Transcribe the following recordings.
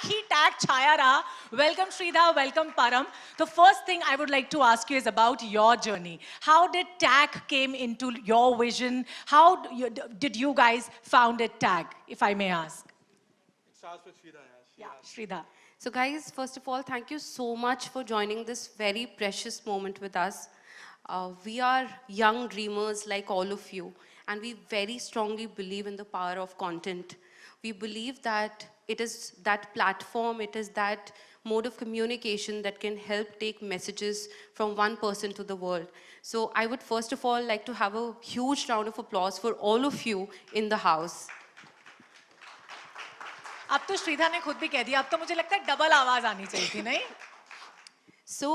ही tag छाया रहा. Welcome Shridhar, welcome Param. The first thing I would like to ask you is about your journey. How did tag came into your vision? How did you guys found it tag, if I may ask? It starts with Shridhar. Yeah, Shridhar. So guys, first of all, thank you so much for joining this very precious moment with us. We are young dreamers like all of you, and we very strongly believe in the power of content. We believe that it is that platform, it is that mode of communication that can help take messages from one person to the world. So I would first of all like to have a huge round of applause for all of you in the house. अब तो श्रीधा ने खुद भी कह दिया, अब तो मुझे लगता है डबल आवाज आनी चाहिए थी, नहीं? So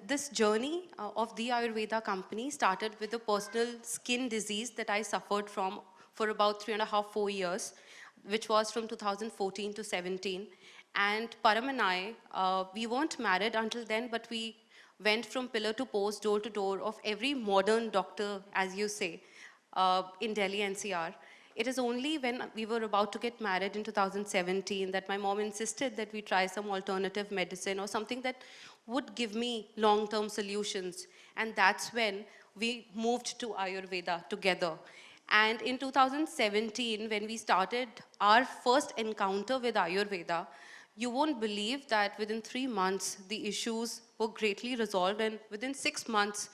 this journey of the Ayurveda company started with a personal skin disease that I suffered from for about 3.5, 4 years, which was from 2014 to 17. And Param and I, we weren't married until then, but we went from pillar to post, door to door of every modern doctor, as you say, in Delhi NCR. It is only when we were about to get married in 2017 that my mom insisted that we try some alternative medicine or something that would give me long-term solutions. And that's when we moved to Ayurveda together. And in 2017, when we started our first encounter with Ayurveda, you won't believe that within 3 months, the issues were greatly resolved. And within 6 months,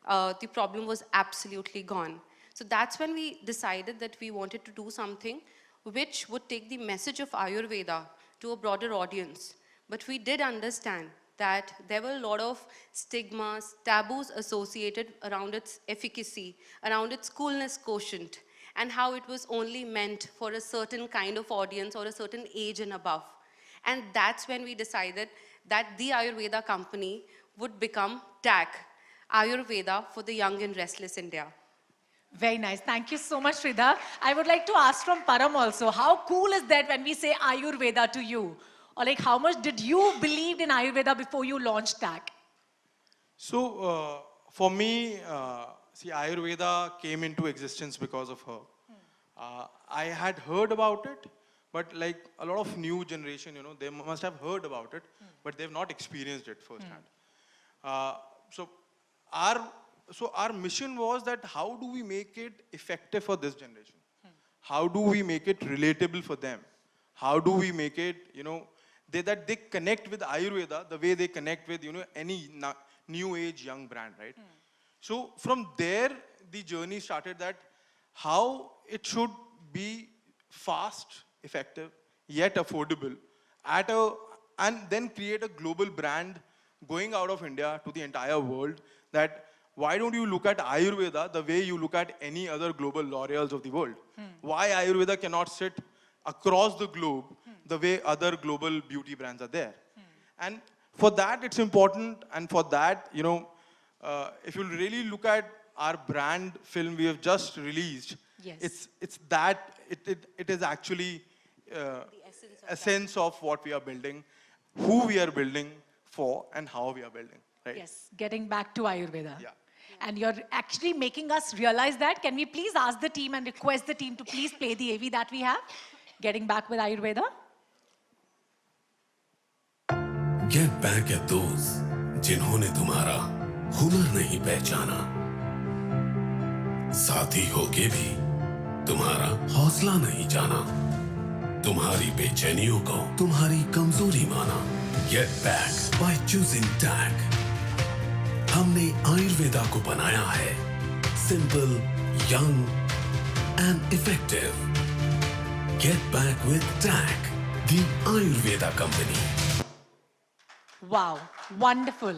the problem was absolutely gone. So that's when we decided that we wanted to do something which would take the message of Ayurveda to a broader audience. But we did understand that there were a lot of stigmas, taboos associated around its efficacy, around its coolness quotient, and how it was only meant for a certain kind of audience or a certain age and above. And that's when we decided that the Ayurveda company would become TAG, Ayurveda for the Young and Restless India. Very nice. Thank you so much, Shridhar. I would like to ask from Param also, how cool is that when we say Ayurveda to you? Or like, how much did you believe in Ayurveda before you launched TAG? So, for me, see, Ayurveda came into existence because of her. I had heard about it, but like a lot of new generation, you know, they must have heard about it, but they've not experienced it firsthand. So our mission was that how do we make it effective for this generation? How do we make it relatable for them? How do we make it, you know, that they connect with Ayurveda the way they connect with, you know, any new age young brand, right? So from there, the journey started that how it should be fast, effective, yet affordable, and then create a global brand going out of India to the entire world. That why don't you look at Ayurveda the way you look at any other global L'Oreals of the world? Why Ayurveda cannot sit across the globe the way other global beauty brands are there? And for that, it's important. And for that, you know, if you really look at our brand film we have just released, yes, it is actually the essence of what we are building, who we are building for, and how we are building. Right? Yes, getting back to Ayurveda. Yeah. And you're actually making us realize that. Can we please ask the team and request the team to please play the AV that we have? Getting back with Ayurveda. Get back at those जिन्होंने तुम्हारा हुनर नहीं पहचाना, साथी होके भी तुम्हारा हौसला नहीं जाना, तुम्हारी बेचैनियों को तुम्हारी कमजोरी माना. Get back by choosing TAG. हमने आयुर्वेदा को बनाया है simple, young and effective. Get back with TAG, the Ayurveda company. Wow, wonderful.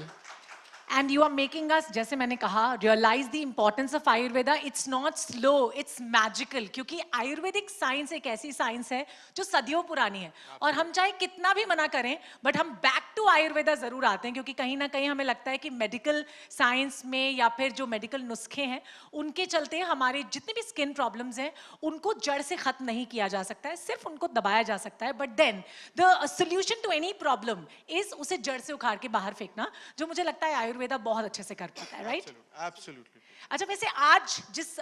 And you are making us, जैसे मैंने कहा, realize the importance of Ayurveda. It's not slow, it's magical. क्योंकि Ayurvedic science एक ऐसी साइंस है जो सदियों पुरानी है. और हम चाहे कितना भी मना करें, but हम back to आयुर्वेदा जरूर आते हैं, क्योंकि कहीं ना कहीं हमें लगता है कि मेडिकल साइंस में या फिर जो मेडिकल नुस्खे हैं, उनके चलते हमारे जितने भी स्किन प्रॉब्लम्स हैं, उनको जड़ से खत्म नहीं किया जा सकता है, सिर्फ उनको दबाया जा सकता है. But then the solution to any problem is उसे जड़ से उखाड़ के बाहर फेंकना, जो मुझे लगता है आयुर्वेदा बहुत अच्छे से कर पाता है, राइट? Absolutely. अच्छा, वैसे आज जिस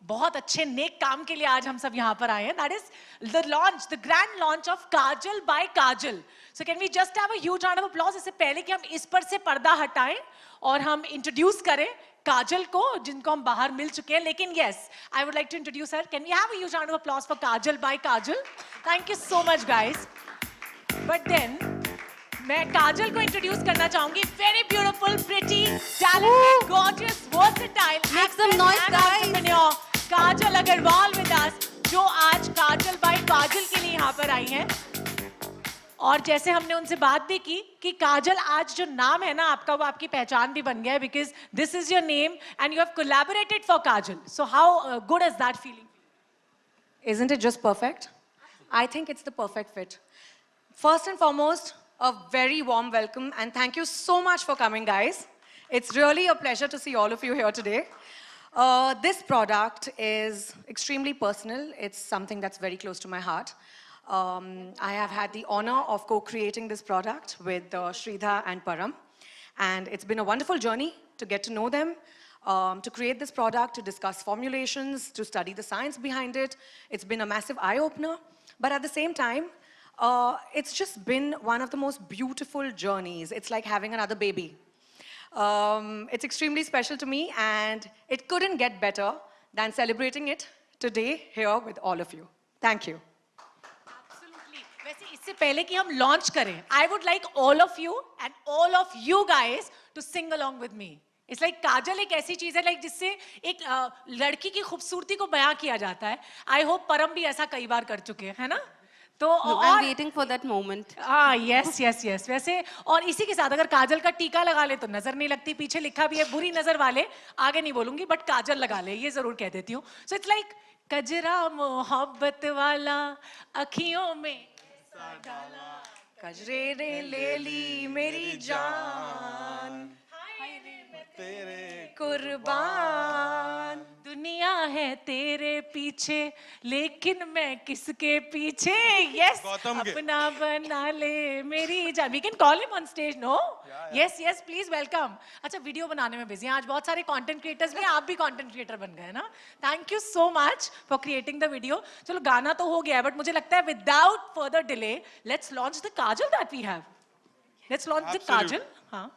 बहुत अच्छे नेक काम के लिए आज हम सब यहाँ पर आए हैं. That is the launch, the grand launch of Kajal by Kajal. So can we just have a huge round of applause? इससे पहले कि हम इस पर से पर्दा हटाएं और हम इंट्रोड्यूस करें काजल को, जिनको हम बाहर मिल चुके हैं. लेकिन yes, I would like to introduce her. Can we have a huge round of applause for Kajal by Kajal? Thank you so much, guys. But then मैं काजल को इंट्रोड्यूस करना चाहूंगी. Very beautiful, pretty, talented, gorgeous, versatile, Make some actress noise, and guys. entrepreneur, Kajal Agarwal with us, जो आज काजल by काजल के लिए यहाँ पर आई हैं. और जैसे हमने उनसे बात भी की कि काजल आज जो नाम है ना आपका, वो आपकी पहचान भी बन गया है, because this is your name and you have collaborated for Kajal. So how good is that feeling? Isn't it just perfect? I think it's the perfect fit. First and foremost, a very warm welcome and thank you so much for coming, guys. It's really a pleasure to see all of you here today. This product is extremely personal. It's something that's very close to my heart. I have had the honor of co-creating this product with Sridhar and Param. And it's been a wonderful journey to get to know them, to create this product, to discuss formulations, to study the science behind it. It's been a massive eye-opener. But at the same time, it's just been one of the most beautiful journeys. It's like having another baby. It's extremely special to me, and it couldn't get better than celebrating it today here with all of you. Thank you. Absolutely. वैसे इससे पहले कि हम launch करें, I would like all of you and all of you guys to sing along with me. It's like काजल एक ऐसी चीज है like जिससे एक लड़की की खूबसूरती को बयां किया जाता है. I hope परम भी ऐसा कई बार कर चुके हैं, है ना? तो No, I'm waiting for that moment. हाँ, yes, yes, yes. वैसे और इसी के साथ अगर काजल का टीका लगा ले तो नजर नहीं लगती. पीछे लिखा भी है बुरी नजर वाले, आगे नहीं बोलूंगी, बट काजल लगा ले, ये जरूर कह देती हूँ. So it's like कजरा मोहब्बत वाला अखियों में कजरे रे ले ली मेरी जान, कुर्बान. दुनिया है तेरे पीछे लेकिन मैं किसके पीछे. Yes, गौतम के. अपना बना ले मेरी जान. We can call him on stage, no? Yes, yes, please welcome. अच्छा, वीडियो बनाने में बिजी हैं आज बहुत सारे कंटेंट क्रिएटर्स भी हैं. आप भी कंटेंट क्रिएटर बन गए ना. Thank you so much for creating the video. चलो गाना तो हो गया है, बट मुझे लगता है without further delay let's launch the kajal that we have. Let's launch the Absolutely. Kajal. हाँ,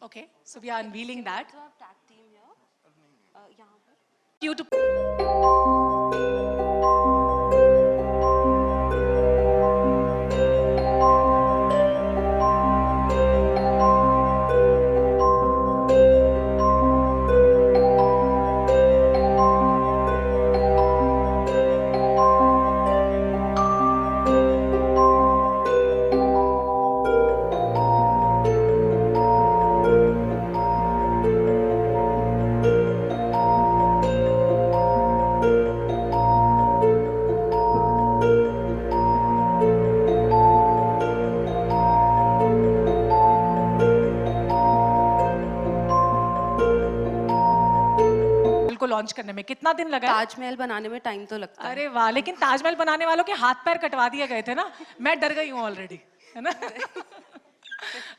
okay, so we are unveiling that. You to को लॉन्च करने में कितना दिन लगा? ताजमहल बनाने में टाइम तो लगता है. अरे वाह, लेकिन ताजमहल बनाने वालों के हाथ पैर कटवा दिए गए थे ना. मैं डर गई हूँ ऑलरेडी, है ना.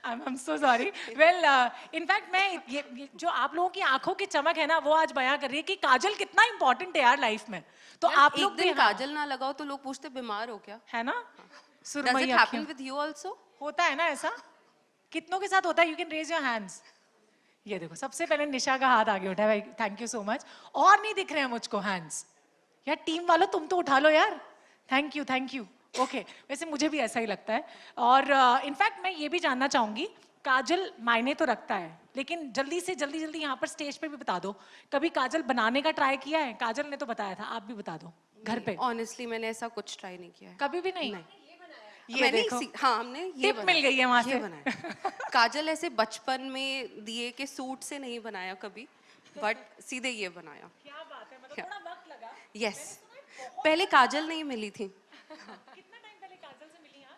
I'm so sorry. Well, in fact मैं ये जो आप लोगों की आंखों की चमक है ना, वो आज बयां कर रही है कि काजल कितना इंपॉर्टेंट है यार लाइफ में. तो आप एक लोग भी दिन काजल ना लगाओ तो लोग पूछते बीमार हो क्या? है ना. Does सुरमई it अखियों. happen with you also? होता है ना ऐसा? कितनों के साथ होता है? You can raise your hands. ये देखो, सबसे पहले निशा का हाथ आगे उठा है भाई. Thank you so much. और नहीं दिख रहे हैं मुझको हैंड्स. यार टीम वालों तुम तो उठा लो यार. Thank you, thank you. Okay, वैसे मुझे भी ऐसा ही लगता है. और इनफैक्ट मैं ये भी जानना चाहूंगी, काजल मायने तो रखता है, लेकिन जल्दी से जल्दी यहाँ पर स्टेज पे भी बता दो, कभी काजल बनाने का ट्राई किया है? काजल ने तो बताया था, आप भी बता दो घर पे. Honestly मैंने ऐसा कुछ ट्राई नहीं किया है. कभी भी नहीं. ये मैंने देखो, हाँ हमने ये टिप मिल गई है वहां ये से. बनाया. काजल ऐसे बचपन में दिए के सूट से नहीं बनाया कभी, बट सीधे ये बनाया. क्या बात है, मतलब थोड़ा वक्त लगा. यस, पहले काजल नहीं मिली थी. कितना टाइम पहले काजल से मिली आप?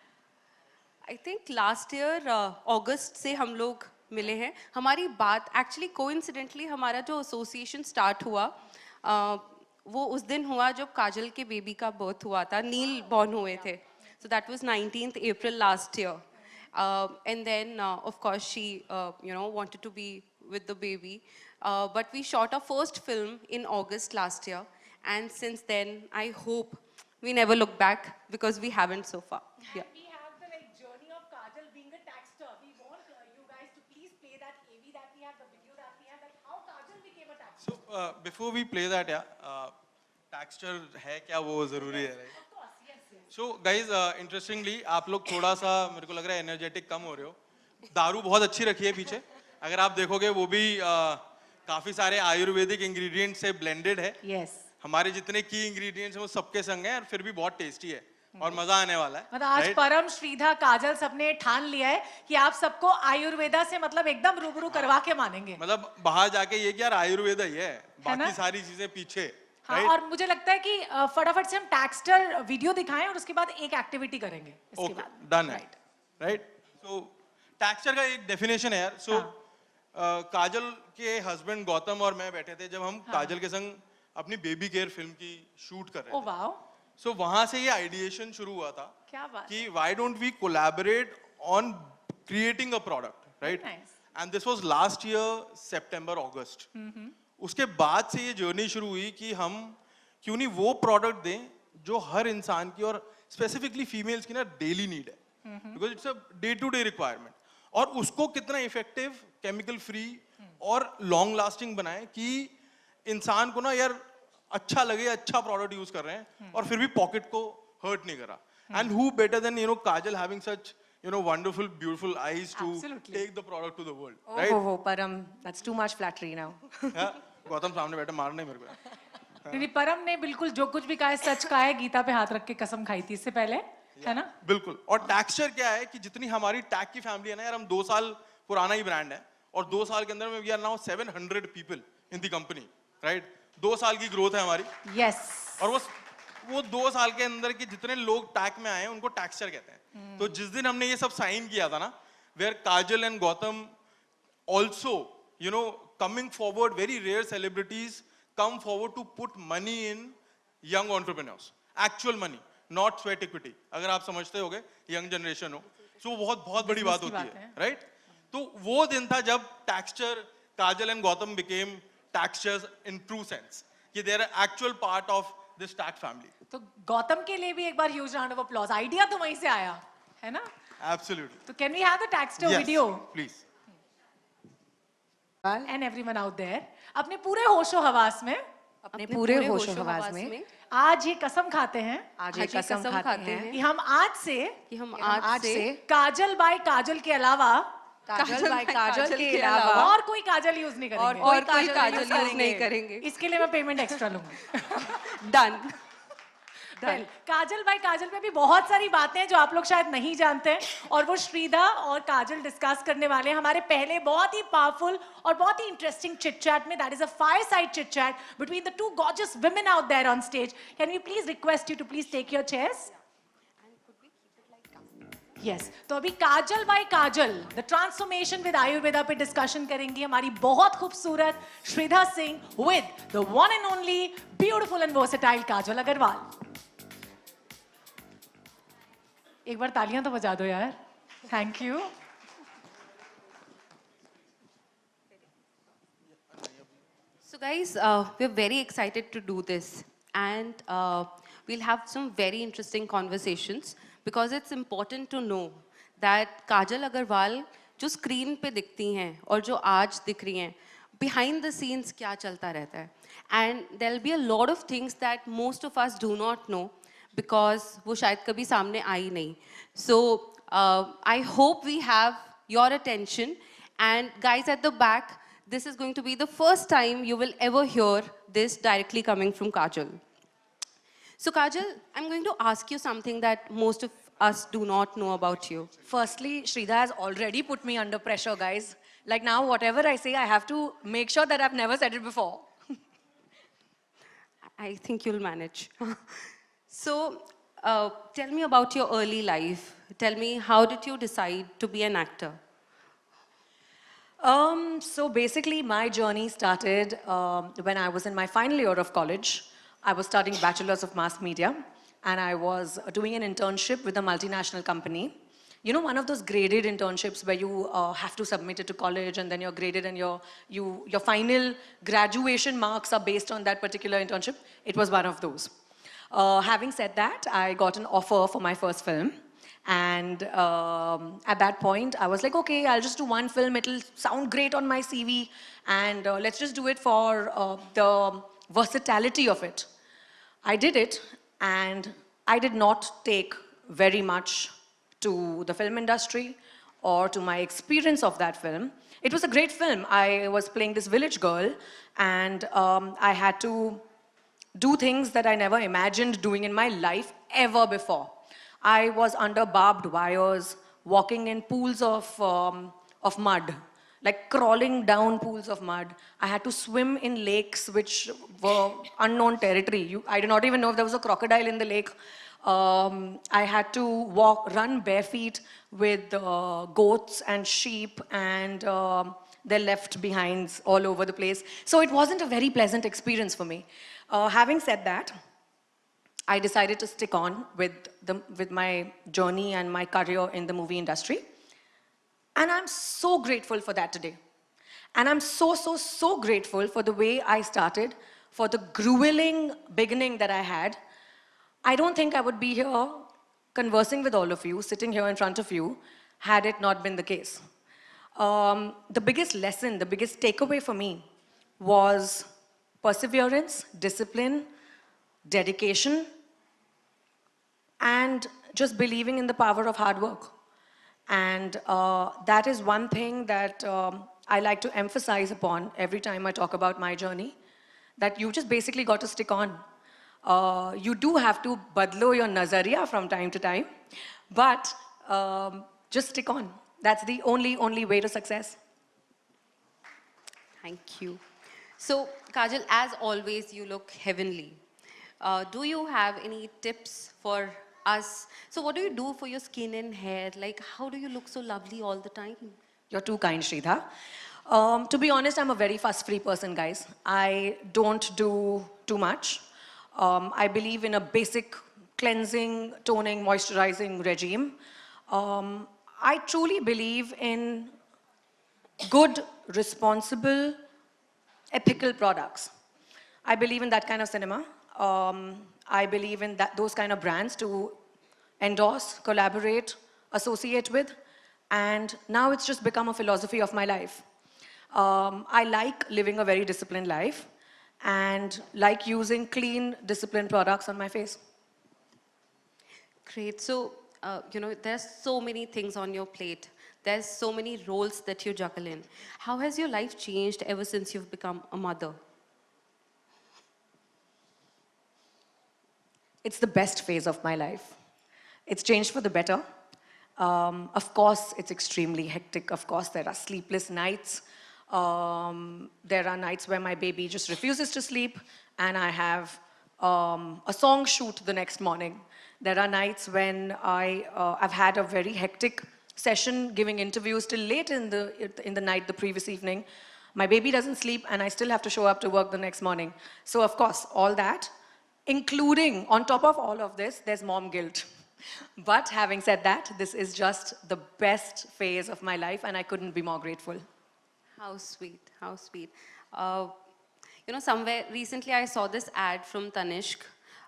आई थिंक लास्ट ईयर अगस्त से हम लोग मिले हैं. हमारी बात एक्चुअली कोइंसिडेंटली हमारा जो एसोसिएशन स्टार्ट हुआ वो उस दिन हुआ जब काजल के बेबी का बर्थ हुआ था. नील बॉर्न हुए थे. So that was 19th April last year. And then, of course, she, wanted to be with the baby. But we shot our first film in August last year. And since then, I hope we never look back because we haven't so far. Yeah. We have the journey of Kajal being a taxter. We want you guys to please play that AV that we have, the video that we have, that how Kajal became a taxter. So before we play that, taxter है क्या वो जरूरी है, right? Of course, yes, yes. So guys, interestingly, आप लोग थोड़ा सा मेरे को लग रहा है एनर्जेटिक कम हो रहे हो. दारू बहुत अच्छी रखी है पीछे. अगर आप देखोगे वो भी काफी सारे आयुर्वेदिक इंग्रेडिएंट से ब्लेंडेड है. Yes. हमारे जितने की इंग्रेडिएंट्स हैं वो सबके संग हैं और फिर भी बहुत टेस्टी है और मजा आने वाला है. मतलब आज right? परम, श्रीधा, काजल सबने ठान लिया है कि आप सबको आयुर्वेदा से मतलब एकदम रूबरू करवा के मानेंगे. मतलब बाहर जाके ये क्या, आयुर्वेदा ही है, ना? बाकी सारी चीजें पीछे. हाँ, right? और मुझे लगता है कि फटाफट से हम टैक्सटर वीडियो दिखाएं और उसके बाद एक एक्टिविटी करेंगे इसके ओके, बाद. डन है. राइट. सो टैक्सचर का एक डेफिनेशन है यार. सो काजल के हस्बैंड गौतम और मैं बैठे थे जब हम काजल के संग अपनी बेबी केयर फिल्म की शूट कर रहे ओ थे. वाओ, सो वहां से ये आइडिएशन शुरू हुआ था क्या बात. कि why don't we collaborate on creating a product, right? nice. And this was last year सितंबर अगस्त. उसके बाद से ये जर्नी शुरू हुई कि हम क्यों नहीं वो प्रोडक्ट दें जो हर इंसान की और स्पेसिफिकली फीमेल्स की ना डेली नीड है, because it's a day to day requirement. और उसको कितना इफेक्टिव, केमिकल फ्री और लॉन्ग लास्टिंग बनाए कि इंसान को ना यार अच्छा लगे, अच्छा प्रोडक्ट यूज कर रहे हैं और फिर भी पॉकेट को हर्ट नहीं करा. And who better than Kajal having such wonderful, beautiful eyes to Absolutely. take the product to the world, Oh, right? ho, ho, Param, that's too much flattery now. Yeah? Gautam सामने बैठा, मारना ही मेरे को. क्योंकि परम ने बिल्कुल जो कुछ भी कहा है सच कहा है. गीता पे हाथ रख के कसम खाई थी इससे पहले, है ना? बिल्कुल. और टैक्सचर क्या है कि जितनी हमारी टैग की फैमिली है ना यार, हम 2 साल पुराना ही ब्रांड है और 2 साल के अंदर में we are now 700 people in the company, right? 2 साल की ग्रोथ है हमारी. यस. और वो 2 साल के अंदर के जितने लोग टैग में आए हैं उनको टैक्सचर कहते हैं. तो जिस दिन हमने ये सब साइन किया था ना, where Kajal and Gautam also coming forward, very rare celebrities come forward to put money in young entrepreneurs, actual money, not sweat equity. अगर आप समझते होगे, young generation हो, so बहुत बहुत बड़ी बात होती है, right? तो वो दिन था जब texture, Kajal and Gautam became taxchers in true sense, कि they are actual part of this tag family. तो गौतम के लिए भी एक बार huge round of applause. Idea तो वहीं से आया है ना? Absolutely. तो कैन वी हैव द टैक्सटर Yes, video? please. And everyone out there, अपने पूरे होशो हवास में, अपने पूरे होशो हवास में आज ये कसम खाते हैं आज ये कसम खाते हैं कि हम आज से कि हम आज से काजल बाय काजल के अलावा काजल बाय काजल के के अलावा और कोई काजल यूज नहीं करेंगे. और कोई काजल use यूज नहीं करेंगे. इसके लिए मैं पेमेंट एक्स्ट्रा लूंगी. डन. Well, काजल बाय काजल में भी बहुत सारी बातें हैं जो आप लोग शायद नहीं जानते हैं और वो श्रीधा और काजल डिस्कस करने वाले हैं हमारे पहले बहुत ही पावरफुल और बहुत ही इंटरेस्टिंग चिट चैट में. That is a fireside chit chat between the two gorgeous women out there on stage. Can we please request you to please take your chairs? Yes. तो अभी Kajal by Kajal the transformation with Ayurveda पे discussion करेंगी हमारी बहुत खूबसूरत Shridha Singh with the one and only beautiful and versatile Kajal Aggarwal. एक बार तालियां तो बजा दो यार. Thank you. So guys, we're very excited to do this and we'll have some very interesting conversations because it's important to know that Kajal Agarwal जो screen पे दिखती हैं और जो आज दिख रही हैं, behind the scenes क्या चलता रहता है. And there'll be a lot of things that most of us do not know because वो शायद कभी सामने आई नहीं. So I hope we have your attention and guys at the back, this is going to be the first time you will ever hear this directly coming from Kajal. So Kajal, I'm going to ask you something that most of us do not know about you. Firstly, Shridha has already put me under pressure, guys. Like now, whatever I say, I have to make sure that I've never said it before. I think you'll manage. So tell me about your early life. Tell me, how did you decide to be an actor? So basically, my journey started when I was in my final year of college. I was studying Bachelor's of Mass Media, and I was doing an internship with a multinational company you know, one of those graded internships where you have to submit it to college and then you're graded and your final graduation marks are based on that particular internship. It was one of those. Having said that, I got an offer for my first film. And at that point, I was like, okay, I'll just do one film. It'll sound great on my CV. And let's just do it for the versatility of it. I did it, and I did not take very much to the film industry or to my experience of that film. It was a great film. I was playing this village girl, and I had to do things that I never imagined doing in my life ever before. I was under barbed wires, walking in pools of mud, like crawling down pools of mud. I had to swim in lakes which were unknown territory. I did not even know if there was a crocodile in the lake. I had to run bare feet with goats and sheep and their left behinds all over the place. So it wasn't a very pleasant experience for me. Having said that, I decided to stick on with my journey and my career in the movie industry. And I'm so grateful for that today. And I'm so grateful for the way I started, for the grueling beginning that I had. I don't think I would be here conversing with all of you, sitting here in front of you, had it not been the case. The biggest lesson, the biggest takeaway for me was perseverance, discipline, dedication, and just believing in the power of hard work. And that is one thing that I like to emphasize upon every time I talk about my journey, that you just basically got to stick on. You do have to badlo your nazariya from time to time, but just stick on. That's the only way to success. Thank you. So, Kajal, as always, you look heavenly. Do you have any tips for us? So what do you do for your skin and hair? Like, how do you look so lovely all the time? You're too kind, Sridhar. To be honest, I'm a very fuss-free person, guys. I don't do too much. I believe in a basic cleansing, toning, moisturizing regime. I truly believe in good, responsible, ethical products. I believe in that kind of cinema. I believe in those kind of brands to endorse, collaborate, associate with, and now it's just become a philosophy of my life. I like living a very disciplined life and like using clean, disciplined products on my face. Great. So, you know, there's so many things on your plate. There's so many roles that you juggle in. How has your life changed ever since you've become a mother? It's the best phase of my life. It's changed for the better. Of course, it's extremely hectic. Of course, there are sleepless nights. There are nights where my baby just refuses to sleep and I have a song shoot the next morning. There are nights when I've had a very hectic session giving interviews till late in the night the previous evening. My baby doesn't sleep and I still have to show up to work the next morning. So of course, all that, including on top of all of this, there's mom guilt. But having said that, this is just the best phase of my life and I couldn't be more grateful. How sweet, how sweet. You know, somewhere recently I saw this ad from Tanishq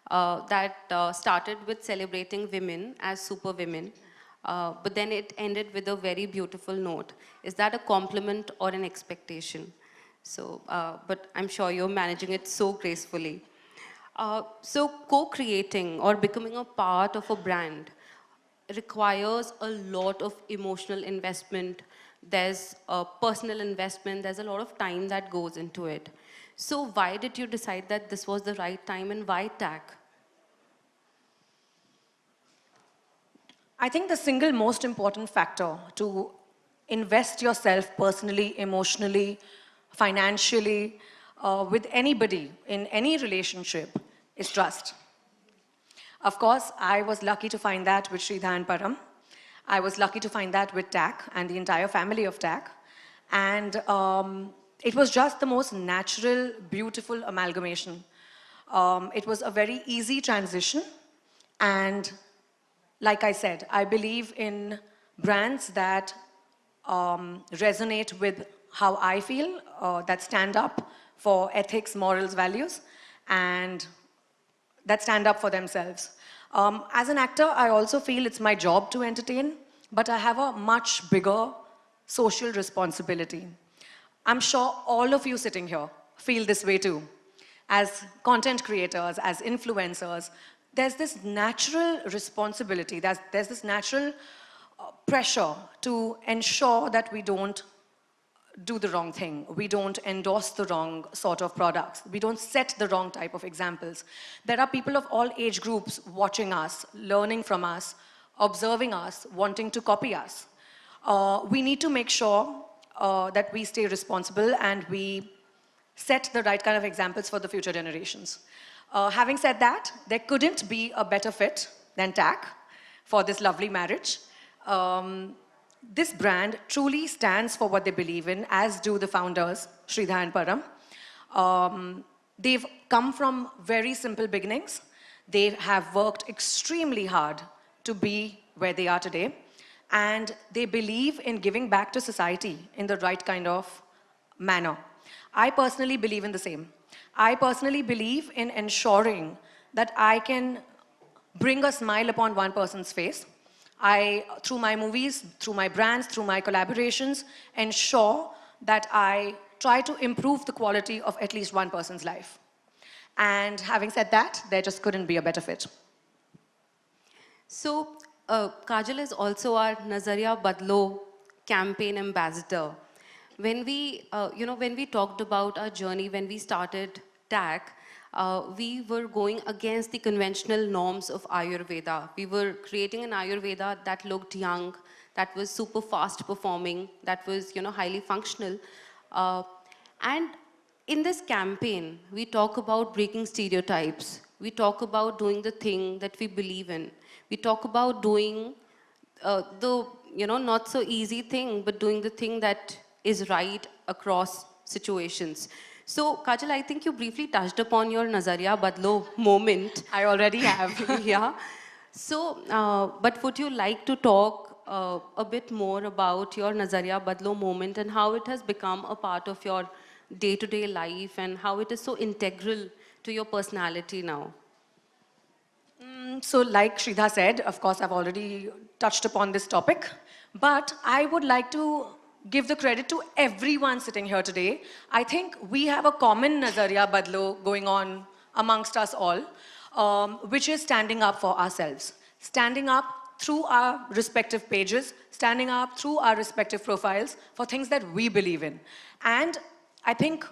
that started with celebrating women as super women, but then it ended with a very beautiful note. Is that a compliment or an expectation? So, but I'm sure you're managing it so gracefully. So co-creating or becoming a part of a brand requires a lot of emotional investment. There's a personal investment. There's a lot of time that goes into it. So why did you decide that this was the right time and why TAC? I think the single most important factor to invest yourself personally, emotionally, financially, with anybody in any relationship is trust. Of course, I was lucky to find that with Sridhar and Param. I was lucky to find that with TAC and the entire family of TAC. And it was just the most natural, beautiful amalgamation. It was a very easy transition. And like I said, I believe in brands that resonate with how I feel, that stand up for ethics, morals, values, and that stand up for themselves. As an actor, I also feel it's my job to entertain, but I have a much bigger social responsibility. I'm sure all of you sitting here feel this way too. As content creators, as influencers, there's this natural responsibility, there's this natural pressure to ensure that we don't do the wrong thing. We don't endorse the wrong sort of products. We don't set the wrong type of examples. There are people of all age groups watching us, learning from us, observing us, wanting to copy us. We need to make sure that we stay responsible and we set the right kind of examples for the future generations. Having said that, there couldn't be a better fit than TAC for this lovely marriage. This brand truly stands for what they believe in, as do the founders, Sridhar and Param. They've come from very simple beginnings. They have worked extremely hard to be where they are today. And they believe in giving back to society in the right kind of manner. I personally believe in the same. I personally believe in ensuring that I can bring a smile upon one person's face. I, through my movies, through my brands, through my collaborations, ensure that I try to improve the quality of at least one person's life. And having said that, there just couldn't be a better fit. So, Kajal is also our Nazariya Badlo campaign ambassador. When we, when we talked about our journey, when we started TAC, we were going against the conventional norms of Ayurveda. We were creating an Ayurveda that looked young, that was super fast performing, that was, highly functional. And in this campaign, we talk about breaking stereotypes. We talk about doing the thing that we believe in. We talk about doing the, not so easy thing, but doing the thing that is right across situations. So, Kajal, I think you briefly touched upon your Nazariya Badlo moment. I already have. Yeah. So, but would you like to talk a bit more about your Nazariya Badlo moment and how it has become a part of your day-to-day life and how it is so integral to your personality now? So like Sridhar said, of course, I've already touched upon this topic, but I would like to give the credit to everyone sitting here today. I think we have a common Nazariya Badlo going on amongst us all, which is standing up for ourselves, standing up through our respective pages, standing up through our respective profiles for things that we believe in. And I think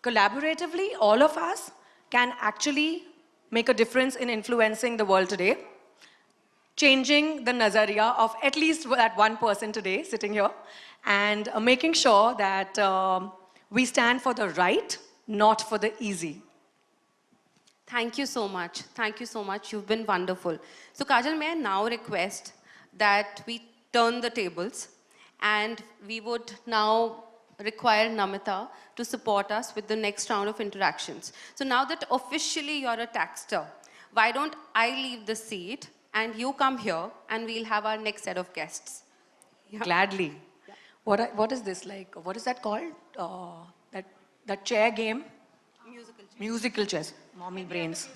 collaboratively, all of us can actually make a difference in influencing the world today, changing the Nazariya of at least that one person today sitting here, and making sure that we stand for the right, not for the easy. Thank you so much. Thank you so much. You've been wonderful. So, Kajal, may I now request that we turn the tables and we would now require Namita to support us with the next round of interactions. So now that officially you're a taxter, why don't I leave the seat and you come here and we'll have our next set of guests. Yeah. Gladly. Yeah. What is this like? What is that called? That chair game? Musical chairs. Musical chairs. Mommy brains.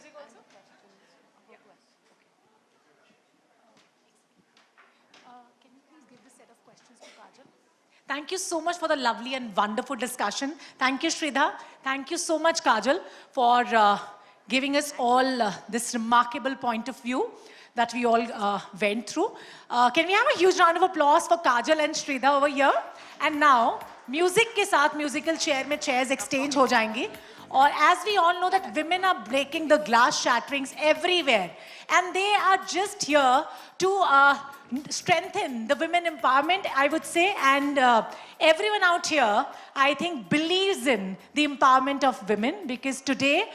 Thank you so much for the lovely and wonderful discussion. Thank you, Sridhar. Thank you so much, Kajal, for giving us all this remarkable point of view that we all went through. Can we have a huge round of applause for Kajal and Sridhar over here? And now, music के साथ musical chair में chairs exchange हो जाएंगी. Or as we all know that women are breaking the glass shatterings everywhere. And they are just here to strengthen the women empowerment, I would say, and everyone out here, I think, believes in the empowerment of women because today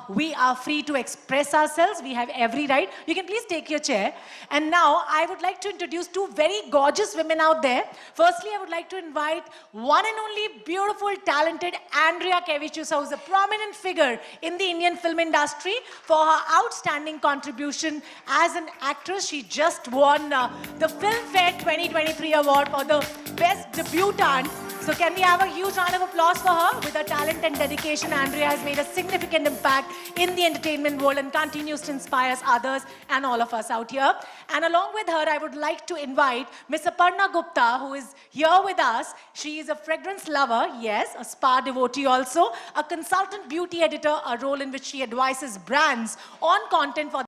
we are free to express ourselves. We have every right. You can please take your chair. And now I would like to introduce two very gorgeous women out there. Firstly, I would like to invite one and only beautiful, talented Andrea Kevichus, who is a prominent figure in the Indian film industry for her outstanding contribution contribution as an actress. She just won the Filmfare 2023 award for the best debutante. So can we have a huge round of applause for her? With her talent and dedication, Andrea has made a significant impact in the entertainment world and continues to inspire others and all of us out here. And along with her, I would like to invite Miss Aparna Gupta, who is here with us. She is a fragrance lover, yes, a spa devotee also, a consultant beauty editor, a role in which she advises brands on content for